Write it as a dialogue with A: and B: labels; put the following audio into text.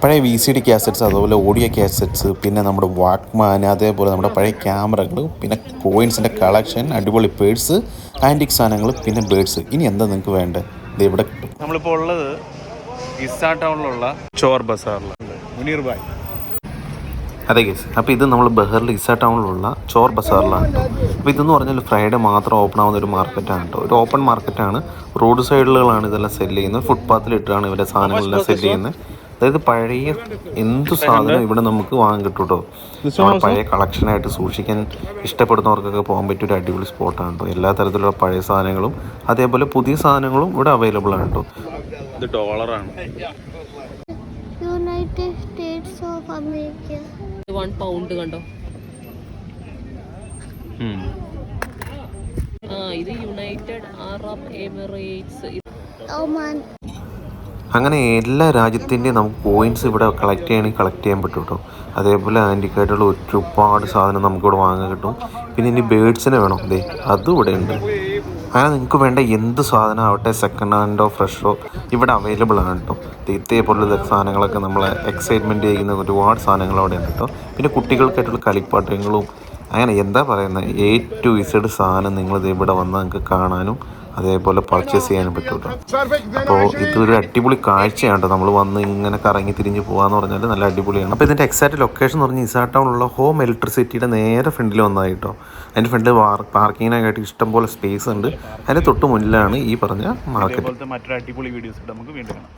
A: പഴയ VCD cassettes, അതുപോലെ audio cassettes, പിന്നെ നമ്മുടെ വാക്ക്മാൻ, അതേപോലെ നമ്മുടെ പഴയ ക്യാമറകൾ, പിന്നെ കോയിൻസിൻ്റെ കളക്ഷൻ, അടിപൊളി പേഴ്സ്, ആൻറ്റിക് സാധനങ്ങൾ, പിന്നെ ബേഡ്സ്. ഇനി എന്താ നിങ്ങൾക്ക് വേണ്ടത്? ഇത് ഇവിടെ കിട്ടും.
B: നമ്മളിപ്പോൾ ഉള്ളത് ഇസാ ടൗണിലുള്ള ചോർ ബസാറിലുണ്ട്. മുനീർ ഭായ്.
A: അതെ ഗേസ്, അപ്പോൾ ഇത് നമ്മൾ ബഹറിൽ ഇസാ ടൗണിലുള്ള ചോർ ബസാറിലാണ് കേട്ടോ. അപ്പോൾ ഇതെന്ന് പറഞ്ഞാൽ ഫ്രൈഡേ മാത്രം ഓപ്പൺ ആവുന്ന ഒരു മാർക്കറ്റാണ് കേട്ടോ. ഒരു ഓപ്പൺ മാർക്കറ്റാണ്. റോഡ് സൈഡിലുകളാണ് ഇതെല്ലാം സെല്ല് ചെയ്യുന്നത്. ഫുട്പാത്തിലിട്ടാണ് ഇവരുടെ സാധനങ്ങളെല്ലാം സെല്ല് ചെയ്യുന്നത്. അതായത് പഴയ എന്ത് സാധനം ഇവിടെ നമുക്ക് വാങ്ങാൻ കിട്ടും കേട്ടോ. നമ്മുടെ പഴയ കളക്ഷനായിട്ട് സൂക്ഷിക്കാൻ ഇഷ്ടപ്പെടുന്നവർക്കൊക്കെ പോകാൻ പറ്റിയ ഒരു അടിപൊളി സ്പോട്ടാണ് കേട്ടോ. എല്ലാ തരത്തിലുള്ള പഴയ സാധനങ്ങളും അതേപോലെ പുതിയ സാധനങ്ങളും ഇവിടെ അവൈലബിൾ ആണ് കേട്ടോ.
B: ഇത് ഡോളറാണ്.
C: United States of America.
D: 1 pound കണ്ടോ. ഇത് യുണൈറ്റഡ് അറബ് എമിറേറ്റ്സ്,
C: ഒമാൻ.
A: അങ്ങനെ എല്ലാ രാജ്യത്തിൻ്റെയും നമുക്ക് കോയിൻസ് ഇവിടെ കളക്ട് ചെയ്യാൻ പറ്റും കേട്ടോ. അതേപോലെ ആൻറ്റിക്കായിട്ടുള്ള ഒരുപാട് സാധനം നമുക്കിവിടെ വാങ്ങാൻ കിട്ടും. പിന്നെ ഇനി ബേഡ്സിനെ വേണം, അതെ അതും ഇവിടെ ഉണ്ട്. അങ്ങനെ നിങ്ങൾക്ക് വേണ്ട എന്ത് സാധനം ആവട്ടെ, സെക്കൻഡ് ഹാൻഡോ ഫ്രഷോ ഇവിടെ അവൈലബിൾ ആണ് കേട്ടോ. ഇതേപോലുള്ള സാധനങ്ങളൊക്കെ നമ്മളെ എക്സൈറ്റ്മെൻറ്റ് ചെയ്യുന്ന ഒരുപാട് സാധനങ്ങൾ അവിടെ ഉണ്ട് കേട്ടോ. പിന്നെ കുട്ടികൾക്കായിട്ടുള്ള കളിപ്പാട്ടങ്ങളും അങ്ങനെ എന്താ പറയുന്നത്, A to Z സാധനം നിങ്ങളിത് ഇവിടെ വന്ന് നിങ്ങൾക്ക് കാണാനും അതേപോലെ പർച്ചേസ് ചെയ്യാനും പറ്റും കേട്ടോ. അപ്പോൾ ഇതൊരു അടിപൊളി കാഴ്ചയാണ് കേട്ടോ. നമ്മൾ വന്ന് ഇങ്ങനെ കറങ്ങി തിരിഞ്ഞ് പോകാമെന്ന് പറഞ്ഞാൽ നല്ല അടിപൊളിയാണ്. അപ്പോൾ ഇതിൻ്റെ എക്സാക്റ്റ് ലൊക്കേഷൻ എന്ന് പറഞ്ഞാൽ ഇസാ ടൗണിലുള്ള ഹോം ഇലക്ട്രിസിറ്റിയുടെ നേരെ ഫ്രണ്ടിൽ വന്നതായി കേട്ടോ. അതിൻ്റെ ഫ്രണ്ടിൽ പാർക്കിങ്ങിനായിട്ട് ഇഷ്ടംപോലെ സ്പേസ് ഉണ്ട്. അതിൻ്റെ തൊട്ട് മുന്നിലാണ് ഈ പറഞ്ഞ മാർക്കറ്റ്.
B: മറ്റൊരു അടിപൊളി വീഡിയോസ് നമുക്ക് വീണ്ടും കാണാം.